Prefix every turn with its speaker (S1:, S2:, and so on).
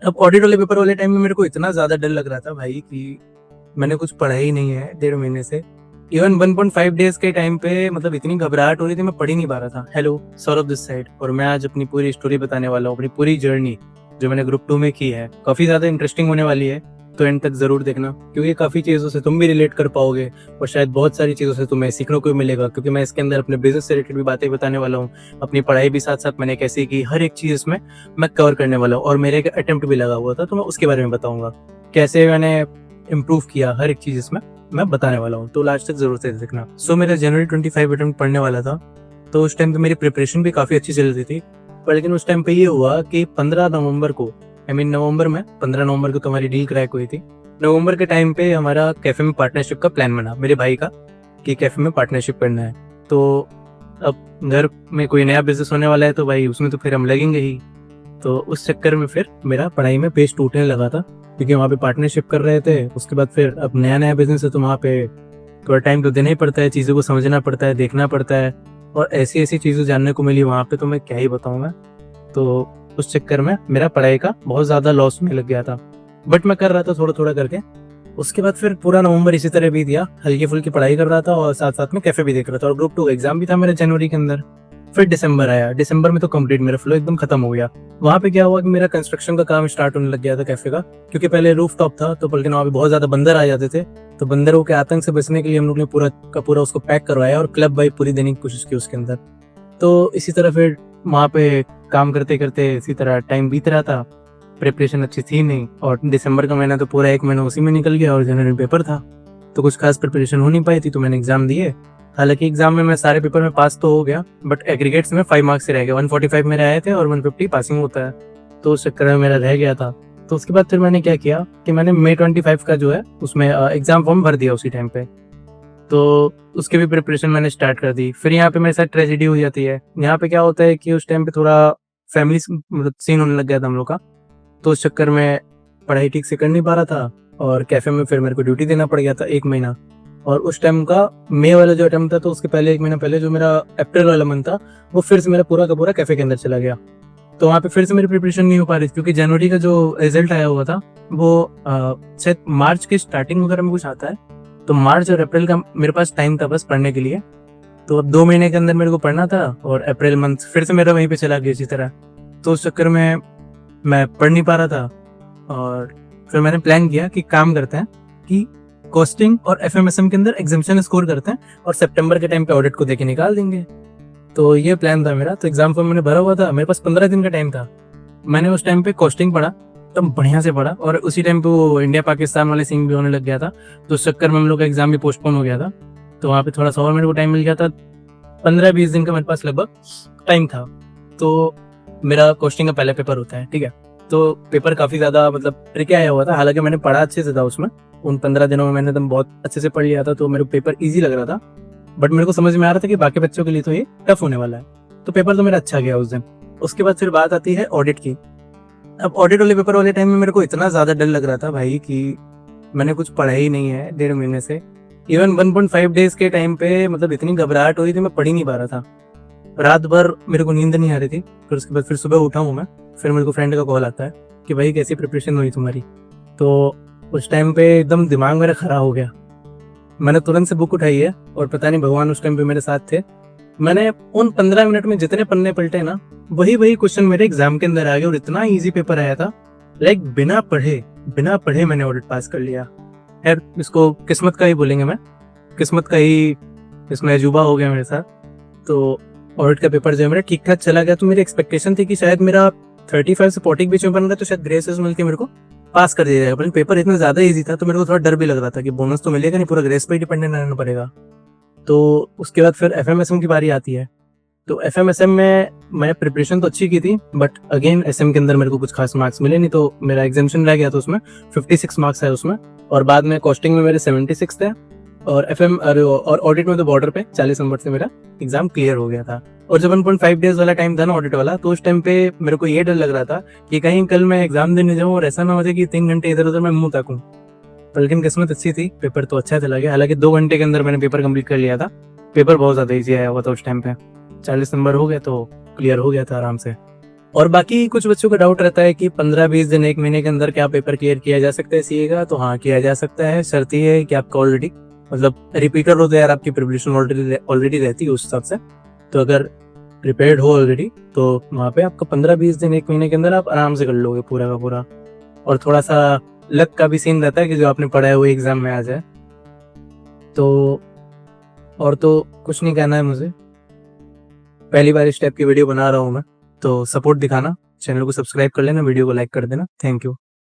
S1: अब ऑडिट वाले पेपर वाले टाइम में मेरे को इतना ज़्यादा डर लग रहा था भाई कि मैंने कुछ पढ़ा ही नहीं है 1.5 महीने से। इवन 1.5 डेज़ के टाइम पे मतलब इतनी घबराहट हो रही थी, मैं पढ़ ही नहीं पा रहा था। हेलो, सौरभ दिस साइड, और मैं आज अपनी पूरी स्टोरी बताने वाला हूँ, अपनी पूरी जर्नी जो मैंने ग्रुप 2 में की है। काफ़ी ज़्यादा इंटरेस्टिंग होने वाली है, तो एंड तक ज़रूर देखना, क्योंकि काफ़ी चीज़ों से तुम भी रिलेट कर पाओगे और शायद बहुत सारी चीज़ों से तुम्हें सीखने को भी मिलेगा, क्योंकि मैं इसके अंदर अपने बिजनेस से रिलेटेड भी बातें बताने वाला हूँ। अपनी पढ़ाई भी साथ साथ मैंने कैसे की, हर एक चीज़ इसमें मैं कवर करने वाला हूँ। और मेरे एक अटेम्प्ट भी लगा हुआ था, तो मैं उसके बारे में बताऊंगा, कैसे मैंने इम्प्रूव किया, हर एक चीज़ इसमें मैं बताने वाला हूँ। तो लास्ट तक जरूर से देखना। सो मेरा जनवरी 25 अटेम्प्ट पढ़ने वाला था, तो उस टाइम पे मेरी प्रिपरेशन भी काफ़ी अच्छी चल रही थी। पर लेकिन उस टाइम पे ये हुआ कि 15 नवंबर को, नवंबर में 15 नवंबर को तुम्हारी डील क्रैक हुई थी। नवंबर के टाइम पे हमारा कैफे में पार्टनरशिप का प्लान बना मेरे भाई का, कि कैफे में पार्टनरशिप करना है। तो अब घर में कोई नया बिजनेस होने वाला है, तो भाई उसमें तो फिर हम लगेंगे ही। तो उस चक्कर में फिर मेरा पढ़ाई में पेज टूटने लगा था, क्योंकि वहाँ पे पार्टनरशिप कर रहे थे। उसके बाद फिर अब नया नया बिजनेस है, तो वहाँ पे थोड़ा टाइम तो देना ही पड़ता है, चीज़ों को समझना पड़ता है, देखना पड़ता है, और ऐसी ऐसी चीज़ें जानने को मिली वहाँ पे, तो मैं क्या ही बताऊँ मैं। तो उस चक्कर में मेरा पढ़ाई का बहुत ज़्यादा लॉस होने लग गया था, बट मैं कर रहा था थोड़ा थोड़ा करके। उसके बाद फिर पूरा नवंबर इसी तरह बीत गया, हल्की फुल्की पढ़ाई कर रहा था और साथ साथ में कैफे भी देख रहा था, और ग्रुप 2 एग्जाम भी था मेरा जनवरी के अंदर। फिर दिसंबर आया, दिसंबर में तो कंप्लीट मेरा फ्लो एकदम खत्म हो गया। वहाँ पे क्या हुआ कि मेरा कंस्ट्रक्शन का काम स्टार्ट होने लग गया था कैफे का, क्योंकि पहले रूफ टॉप था, तो बल्कि वहाँ पे बहुत ज्यादा बंदर आ जाते थे। तो बंदरों के आतंक से बचने के लिए हम लोग ने पूरा का पूरा उसको पैक करवाया और क्लब वाइब पूरी देने की कोशिश की उसके अंदर। तो इसी तरह फिर वहाँ पे काम करते करते इसी तरह टाइम बीत रहा था। प्रिपरेशन अच्छी थी नहीं, और दिसंबर का महीना तो पूरा एक महीना उसी में निकल गया, और जनवरी में पेपर था, तो कुछ खास प्रिपरेशन हो नहीं पाई थी। तो मैंने एग्जाम दिए। हालांकि एग्जाम में मैं सारे पेपर में पास तो हो गया, बट एग्रीगेट्स में 5 मार्क्स से रह गए। 145 मेरे आए थे और 150 पासिंग होता है, तो उस चक्कर में मेरा रह गया था। तो उसके बाद फिर मैंने क्या किया कि मैंने मई 25 का जो है उसमें एग्जाम फॉर्म भर दिया उसी टाइम पे। तो उसके भी प्रिपरेशन मैंने स्टार्ट कर दी। फिर यहाँ पे मेरे साथ ट्रेजेडी हो जाती है। यहाँ पे क्या होता है कि उस टाइम पे थोड़ा फैमिली मतलब सीन होने लग गया था हम लोग का, तो उस चक्कर में पढ़ाई ठीक से कर नहीं पा रहा था, और कैफे में फिर मेरे को ड्यूटी देना पड़ गया था 1 महीना। और उस टाइम का मई वाला जो अटेम्प्ट था, तो उसके पहले 1 महीना पहले जो मेरा अप्रैल वाला मंथ था, वो फिर से मेरा पूरा का पूरा कैफे के अंदर चला गया। तो वहाँ पे फिर से मेरी प्रिपरेशन नहीं हो पा रही थी, क्योंकि जनवरी का जो रिजल्ट आया हुआ था वो शायद मार्च की स्टार्टिंग वगैरह में कुछ आता है। तो मार्च और अप्रैल का मेरे पास टाइम था बस पढ़ने के लिए। तो अब 2 महीने के अंदर मेरे को पढ़ना था, और अप्रैल मंथ फिर से मेरा वहीं पे चला गया इसी तरह। तो उस चक्कर में मैं पढ़ नहीं पा रहा था, और फिर मैंने प्लान किया कि काम करते हैं कि कॉस्टिंग और एफएमएसएम के अंदर एग्जामिशन स्कोर करते हैं, और सितंबर के टाइम पे ऑडिट को देके निकाल देंगे। तो ये प्लान था मेरा। तो एग्जाम फॉर्म मैंने भरा हुआ था, मेरे पास 15 दिन का टाइम था। मैंने उस टाइम पे कॉस्टिंग पढ़ा, तब बढ़िया से पढ़ा, और उसी टाइम पे वो इंडिया पाकिस्तान वाले सीन भी होने लग गया था, तो उस चक्कर में हम लोग का एग्जाम भी पोस्टपोन हो गया था। तो वहाँ पे थोड़ा सा और मेरे को टाइम मिल गया था, 15-20 दिन का मेरे पास लगभग टाइम था। तो मेरा कॉस्टिंग का पहला पेपर होता है, ठीक है। तो पेपर काफ़ी ज़्यादा मतलब ट्रिकी आया हुआ था, हालांकि मैंने पढ़ा अच्छे से था उसमें। उन 15 दिनों में मैंने एकदम बहुत अच्छे से पढ़ लिया था, तो मेरे को पेपर ईजी लग रहा था। बट मेरे को समझ में आ रहा था कि बाकी बच्चों के लिए तो ये टफ होने वाला है। तो पेपर तो मेरा अच्छा गया उस दिन। उसके बाद फिर बात आती है ऑडिट की। अब ऑडिट वाले पेपर वाले टाइम में मेरे को इतना ज़्यादा डर लग रहा था भाई कि मैंने कुछ पढ़ा ही नहीं है 1.5 महीने से। इवन 1.5 डेज़ के टाइम पे मतलब इतनी घबराहट हो रही थी, मैं पढ़ ही नहीं पा रहा था। रात भर मेरे को नींद नहीं आ रही थी। फिर उसके बाद फिर सुबह उठा हूँ मैं, फिर मेरे को फ्रेंड का कॉल आता है कि भाई कैसी प्रिपरेशन हुई तुम्हारी। तो उस टाइम पे एकदम दिमाग मेरा खराब हो गया। मैंने तुरंत से बुक उठाई है, और पता नहीं भगवान उस टाइम पे मेरे साथ थे। मैंने उन 15 मिनट में जितने पन्ने पलटे ना, वही क्वेश्चन मेरे एग्जाम के अंदर आ गए, और इतना ईजी पेपर आया था। लाइक बिना पढ़े मैंने ऑडिट पास कर लिया। यार इसको किस्मत का ही बोलेंगे, मैं किस्मत का ही इसमें अजूबा हो गया मेरे साथ। तो ऑडिट का पेपर जो है मेरा ठीक ठाक चला गया। तो मेरी एक्सपेक्टेशन थी कि शायद मेरा 35 से 40 के बीच में बन रहा है, तो शायद ग्रेस मिलकर मेरे को पास कर दिया जाएगा। पर पेपर इतना ज़्यादा ईजी था, तो मेरे को थोड़ा डर भी लग रहा था कि बोनस तो मिलेगा नहीं, पूरा ग्रेस पे ही डिपेंडेंट रहना पड़ेगा। तो उसके बाद फिर एफएमएसएम की बारी आती है। तो एफएमएसएम में मैं प्रिपरेशन तो अच्छी की थी, बट अगेन एसएम के अंदर मेरे को कुछ खास मार्क्स मिले नहीं, तो मेरा एग्जामिशन रह गया था उसमें। 56 मार्क्स है उसमें, और बाद में कॉस्टिंग में मेरे 76 थे, और और ऑडिट में तो बॉर्डर पे 40 नंबर से मेरा एग्जाम क्लियर हो गया था। और जब 1.5 डेज वाला टाइम था ना ऑडिट वाला, तो उस टाइम पे मेरे को ये डर लग रहा था कि कहीं कल मैं एग्जाम देने जाऊँ और ऐसा ना हो जाए कि 3 घंटे इधर उधर मैं मुंह ताकूं। लेकिन किस्मत अच्छी थी, पेपर तो अच्छा चला गया। हालांकि 2 घंटे के अंदर मैंने पेपर कंप्लीट कर लिया था। पेपर बहुत ज़्यादा ईजी आया हुआ था उस टाइम पे, 40 नंबर हो गया तो क्लियर हो गया था आराम से। और बाकी कुछ बच्चों का डाउट रहता है कि 15-20 दिन 1 महीने के अंदर क्या पेपर क्लियर किया जा सकता है सीए का, तो हाँ किया जा सकता है। शर्त ये है कि आपका ऑलरेडी मतलब रिपीटर हो तो यार आपकी प्रिपरेशन ऑलरेडी रहती है उस हिसाब से। तो अगर प्रिपेयर्ड हो ऑलरेडी तो वहाँ पे आपका 15-20 दिन 1 महीने के अंदर आप आराम से कर लोगे पूरा का पूरा। और थोड़ा सा लक का भी सीन रहता है कि जो आपने पढ़ा है वो एग्जाम में आ जाए। तो और तो कुछ नहीं कहना है मुझे, पहली बार इस टाइप की वीडियो बना रहा हूँ मैं, तो सपोर्ट दिखाना, चैनल को सब्सक्राइब कर लेना, वीडियो को लाइक कर देना। Thank you.